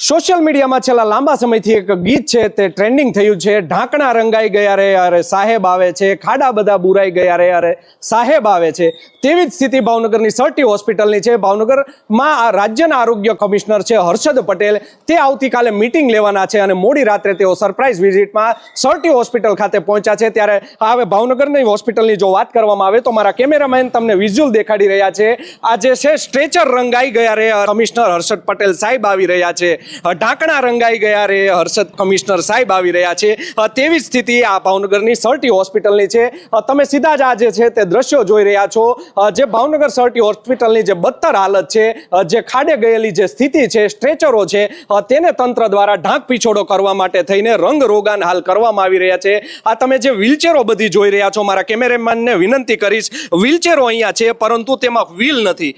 Social મીડિયામાં છેલ્લા લાંબા સમયથી એક ગીત છે તે ટ્રેન્ડિંગ થયું છે। ઢાંકણા રંગાઈ ગયા રે અરે સાહેબ આવે છે, ખાડા બધા બુરાઈ ગયા રે અરે સાહેબ આવે છે। તેવી જ સ્થિતિ ભાવનગરની સરટી હોસ્પિટલની છે। ભાવનગરમાં રાજ્યના આરોગ્ય કમિશનર છે હર્ષદ પટેલ, તે આવતીકાલે મીટિંગ લેવાના છે અને મોડી રાત્રે તેઓ સરપ્રાઇઝ વિઝિટમાં સરટી હોસ્પિટલ ખાતે પહોંચ્યા છે। ત્યારે હવે ભાવનગરની હોસ્પિટલની જો વાત કરવામાં આવે તો મારા કેમેરામેન તમને વિઝ્યુઅલ દેખાડી રહ્યા છે। આ જે છે સ્ટ્રેચર રંગાઈ ગયા રે કમિશનર હર્ષદ પટેલ સાહેબ આવી રહ્યા છે, ઢાંકણા રંગાઈ ગયા રે હર્ષદ કમિશનર સાહેબ આવી રહ્યા છે। તેવી સ્થિતિ આ ભાવનગરની સરટી હોસ્પિટલની છે। તમે સીધા જ આ જે છે તે દ્રશ્યો જોઈ રહ્યા છો, જે ભાવનગર સરટી હોસ્પિટલની જે બદતર હાલત છે, જે ખાડે ગયેલી જે સ્થિતિ છે, સ્ટ્રેચરો છે તેને તંત્ર દ્વારા ઢાંક પીછોડો કરવા માટે થઈને રંગ રોગાન હાલ કરવામાં આવી રહ્યા છે। આ તમે જે વ્હીલચેરો બધી જોઈ રહ્યા છો, મારા કેમેરામેનને વિનંતી કરીશ, વ્હીલચેરો અહીંયા છે પરંતુ તેમાં વ્હીલ નથી।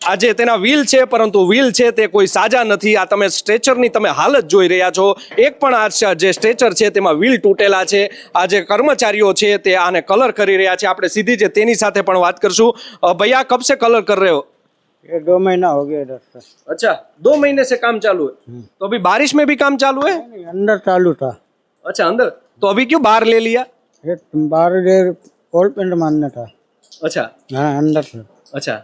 આજે તેના વ્હીલ છે પરંતુ વ્હીલ છે તે કોઈ સાજા નથી। આ તમે સ્ટ્રેચરની તમે હાલત જોઈ રહ્યા છો, એક પણ આ જે સ્ટ્રેચર છે તેમાં વ્હીલ તૂટેલા છે। આ જે કર્મચારીઓ છે તે આને કલર કરી રહ્યા છે। આપણે સીધી જે તેની સાથે પણ વાત કરશું। ભैया कब से कलर कर रहे हो? ये 2 महीना हो गया डॉक्टर। अच्छा, 2 महीने से काम चालू है, तो अभी बारिश में भी काम चालू है? अंदर चालू था। अच्छा, अंदर, तो अभी क्यों बाहर ले लिया? ये बाहर देर कोल पेंट मारना था। अच्छा हाँ, अंदर था। अच्छा,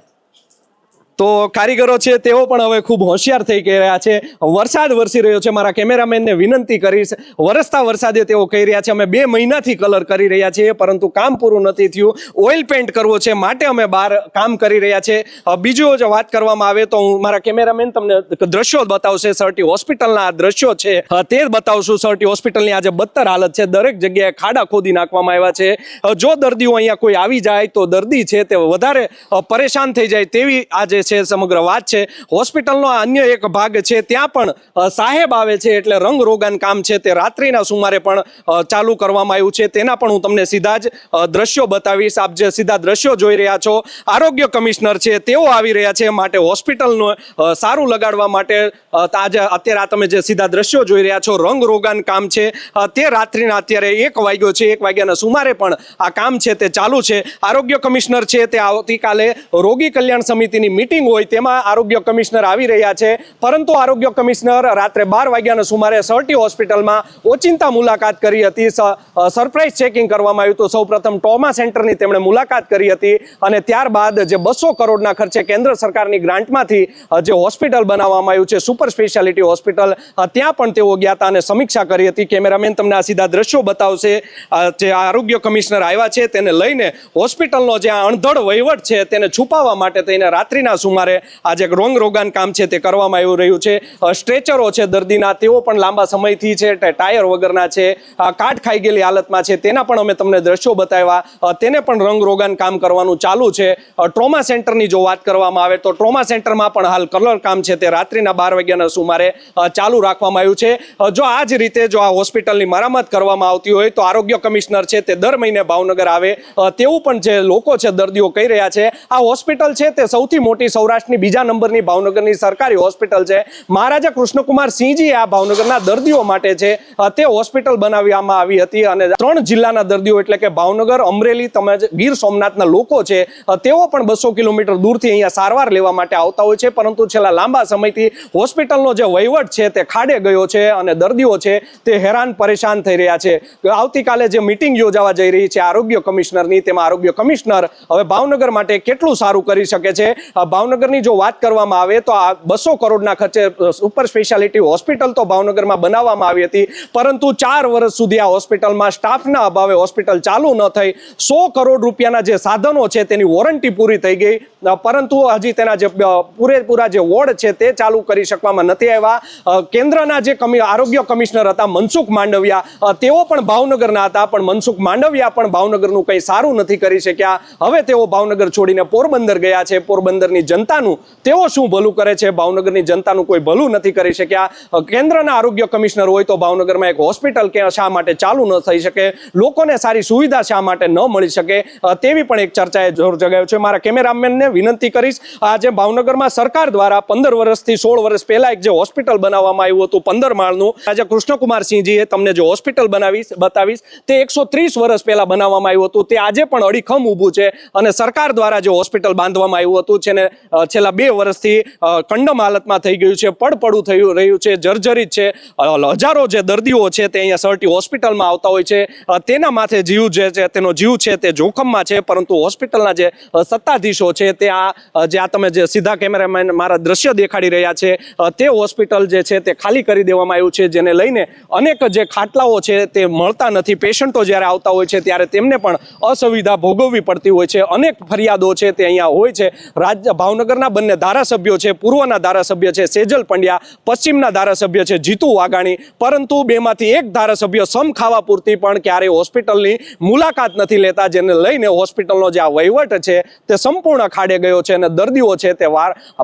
તો કારીગરો છે તેઓ પણ હવે ખૂબ હોશિયાર થઈ ગયા છે। વરસાદ વરસી રહ્યો છે, મારા કેમેરામેનને વિનંતી કરીશ, વરસતા વરસાદે તેઓ કહી રહ્યા છે અમે 2 મહિનાથી કલર કરી રહ્યા છીએ પરંતુ કામ પૂરું નથી થયું, ઓઇલ પેન્ટ કરવો છે માટે અમે બહાર કામ કરી રહ્યા છે। બીજું જો વાત કરવામાં આવે તો હું મારા કેમેરામેન તમને દ્રશ્યો બતાવશે, સરટી હોસ્પિટલના આ દ્રશ્યો છે તે બતાવશું। સરટી હોસ્પિટલની આજે બદતર હાલત છે, દરેક જગ્યાએ ખાડા ખોદી નાખવામાં આવ્યા છે। જો દર્દીઓ અહીંયા કોઈ આવી જાય તો દર્દી છે તે વધારે પરેશાન થઈ જાય તેવી આજે છે સમગ્ર વાત છે। હોસ્પિટલનો અન્ય એક ભાગ છે ત્યાં પણ સાહેબ આવે છે એટલે રંગ રોગાન કામ છે તે રાત્રિના સુમારે પણ ચાલુ કરવામાં આવ્યું છે। તેના પણ હું તમને સીધા જ દ્રશ્યો બતાવીશ। આપ જે સીધા દ્રશ્યો જોઈ રહ્યા છો, આરોગ્ય કમિશનર છે તેઓ આવી રહ્યા છે માટે હોસ્પિટલનું સારું લગાડવા માટે આજે અત્યારે આ તમે જે સીધા દ્રશ્યો જોઈ રહ્યા છો, રંગ રોગાન કામ છે તે રાત્રિના અત્યારે 1 વાગ્યો છે, 1 વાગ્યાના સુમારે પણ આ કામ છે તે ચાલુ છે। આરોગ્ય કમિશનર છે તે આવતીકાલે રોગી કલ્યાણ સમિતિની મીટિંગ હોય તેમાં આરોગ્ય કમિશનર આવી રહ્યા છે, પરંતુ આરોગ્ય કમિશનર રાત્રે 12 વાગ્યાના સુમારે સરટી હોસ્પિટલમાં ઓચિંતા મુલાકાત કરી હતી, સરપ્રાઇઝ ચેકિંગ કરવામાં આવ્યું હતું। સૌપ્રથમ ટ્રોમા સેન્ટરની તેમણે મુલાકાત કરી હતી અને ત્યારબાદ જે 200 કરોડના ખર્ચે કેન્દ્ર સરકારની ગ્રાન્ટમાંથી જે હોસ્પિટલ બનાવવામાં આવ્યું છે સુપર સ્પેશિયાલિટી હોસ્પિટલ, ત્યાં પણ તેઓ ગયા હતા અને સમીક્ષા કરી હતી। કેમેરામેન તમને આ સીધા દ્રશ્યો બતાવશે। જે આરોગ્ય કમિશનર આવ્યા છે તેને લઈને હોસ્પિટલનો જે અણધડ વહીવટ છે તેને છુપાવવા માટે થઈને રાત્રિના સુમારે આજે રંગ રોગાન કામ છે તે કરવામાં આવી રહ્યું છે। સ્ટ્રેચરો છે દર્દીના તેઓ પણ લાંબા સમયથી છે ટાયર વગરના છે, કાટ ખાઈ ગયેલી હાલતમાં છે, તેના પણ અમે તમને દ્રશ્યો બતાવ્યા। તેને પણ રંગ રોગાન કામ કરવાનું ચાલુ છે। ટ્રોમા સેન્ટરની જો વાત કરવામાં આવે તો ટ્રોમા સેન્ટરમાં પણ હાલ કલર કામ છે તે રાત્રિના 12 વાગ્યાના સુમારે ચાલુ રાખવામાં આવ્યું છે। જો આ જ રીતે જો આ હોસ્પિટલની મરામત કરવામાં આવતી હોય તો આરોગ્ય કમિશનર છે તે દર મહિને ભાવનગર આવે તેવું પણ જે લોકો છે દર્દીઓ કહી રહ્યા છે। આ હોસ્પિટલ છે તે સૌથી મોટી સૌરાષ્ટ્રની બીજા નંબરની ભાવનગરની સરકારી હોસ્પિટલ છે। મહારાજા કૃષ્ણકુમાર સિંહજી આ ભાવનગરના દર્દીઓ માટે છે તે હોસ્પિટલ બનાવવામાં આવી હતી અને 3 જિલ્લાના દર્દીઓ એટલે કે ભાવનગર, અમરેલી, તેમજ ગીર સોમનાથના લોકો છે તેઓ પણ 200 કિલોમીટર દૂરથી અહીંયા સારવાર લેવા માટે આવતા હોય છે, પરંતુ છેલ્લા લાંબા સમયથી હોસ્પિટલનો જે વહીવટ છે તે ખાડે ગયો છે અને દર્દીઓ છે તે હેરાન પરેશાન થઈ રહ્યા છે। આવતીકાલે જે મીટિંગ યોજાવા જઈ રહી છે આરોગ્ય કમિશનરની, તેમાં આરોગ્ય કમિશનર હવે ભાવનગર માટે કેટલું સારું કરી શકે છે। ભાવનગરની જો વાત કરવામાં આવે તો આ 200 કરોડના ખર્ચે સુપર સ્પેશિયાલિટી હોસ્પિટલ તો ભાવનગરમાં બનાવવામાં આવી હતી, પરંતુ 4 વર્ષ સુધી આ હોસ્પિટલમાં સ્ટાફના અભાવે હોસ્પિટલ ચાલુ ન થઈ। 100 કરોડ રૂપિયાના જે સાધનો છે તેની વોરંટી પૂરી થઈ ગઈ, પરંતુ હજી તેના જે પૂરેપૂરા જે વોર્ડ છે તે ચાલુ કરી શકવામાં નથી આવ્યા। કેન્દ્રના જે આરોગ્ય કમિશનર હતા મનસુખ માંડવિયા, તેઓ પણ ભાવનગરના હતા, પણ મનસુખ માંડવિયા પણ ભાવનગરનું કંઈ સારું નથી કરી શક્યા। હવે તેઓ ભાવનગર છોડીને પોરબંદર ગયા છે। પોરબંદરની જનતાનું તેઓ શું ભલું કરે છે? ભાવનગરની જનતાનું કોઈ ભલું નથી કરી શક્યા। કેન્દ્રના આરોગ્ય કમિશનર હોય તો ભાવનગરમાં એક હોસ્પિટલ કે શા માટે ચાલુ ન થઈ શકે, લોકોને સારી સુવિધા શા માટે ન મળી શકે, તેવી પણ એક ચર્ચાએ જોર જગાવ્યો છે। મારા કેમેરામેનને વિનંતી કરીશ, આજે ભાવનગરમાં સરકાર દ્વારા 15 વર્ષથી 16 વર્ષ પહેલા એક જે હોસ્પિટલ બનાવવામાં આવ્યું હતું 15 માળનું, આજે કૃષ્ણકુમાર સિંહજીએ તમને જે હોસ્પિટલ બતાવીશ તે 130 વર્ષ પહેલા બનાવવામાં આવ્યું હતું, તે આજે પણ અડીખમ ઊભું છે અને સરકાર દ્વારા જે હોસ્પિટલ બાંધવામાં આવ્યું હતું છે ને છેલ્લા 2 વર્ષથી કંડમ હાલતમાં થઈ ગયું છે, પડપડું થઈ રહ્યું છે, જર્જરિત છે. હજારો જે દર્દીઓ છે તે અહીંયા સરટી હોસ્પિટલમાં આવતા હોય છે. તેના માથે જીવ જે છે તેનો જીવ છે તે જોખમમાં છે, પરંતુ હોસ્પિટલના જે સત્તાધીશો છે તે જે આ તમે જે સીધા કેમેરામેન મારા દ્રશ્ય દેખાડી રહ્યા છે તે હોસ્પિટલ જે છે તે ખાલી કરી દેવામાં આવ્યું છે, જેને લઈને અનેક જે ખાટલાઓ છે તે મળતા નથી. પેશન્ટો જ્યારે આવતા હોય છે ત્યારે તેમને પણ અસુવિધા ભોગવવી પડતી હોય છે. અનેક ફરિયાદો છે તે અહીંયા હોય છે. ભાવનગરના બંને ધારાસભ્યો છે, પૂર્વના ધારાસભ્ય છે સેજલ પંડ્યા, પશ્ચિમના ધારાસભ્ય છે જીતુ વાઘાણી, પરંતુ બેમાંથી એક ધારાસભ્ય સમ ખાવા પૂરતી પણ ક્યારેય હોસ્પિટલની મુલાકાત નથી લેતા, જેને લઈને હોસ્પિટલનો જે આ વહીવટ છે તે સંપૂર્ણ ખાડે ગયો છે અને દર્દીઓ છે તે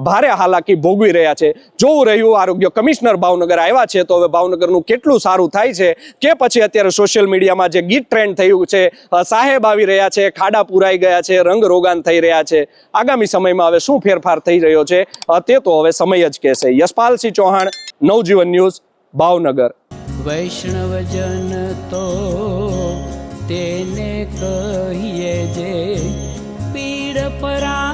ભારે હાલાકી ભોગવી રહ્યા છે. જોવું રહ્યું આરોગ્ય કમિશનર ભાવનગર આવ્યા છે તો હવે ભાવનગરનું કેટલું સારું થાય છે કે પછી અત્યારે સોશિયલ મીડિયામાં જે ગીત ટ્રેન્ડ થયું છે, સાહેબ આવી રહ્યા છે, ખાડા પુરાઈ ગયા છે, રંગ રોગાન થઈ રહ્યા છે, આગામી સમયમાં હવે શું ફેરફાર થઈ રહ્યો છે તે તો હવે સમય જ કહેશે. યશપાલસિંહ ચૌહાણ, નવજીવન ન્યૂઝ, ભાવનગર. વૈષ્ણવજન તો તેને કહીએ જે પીડ પરા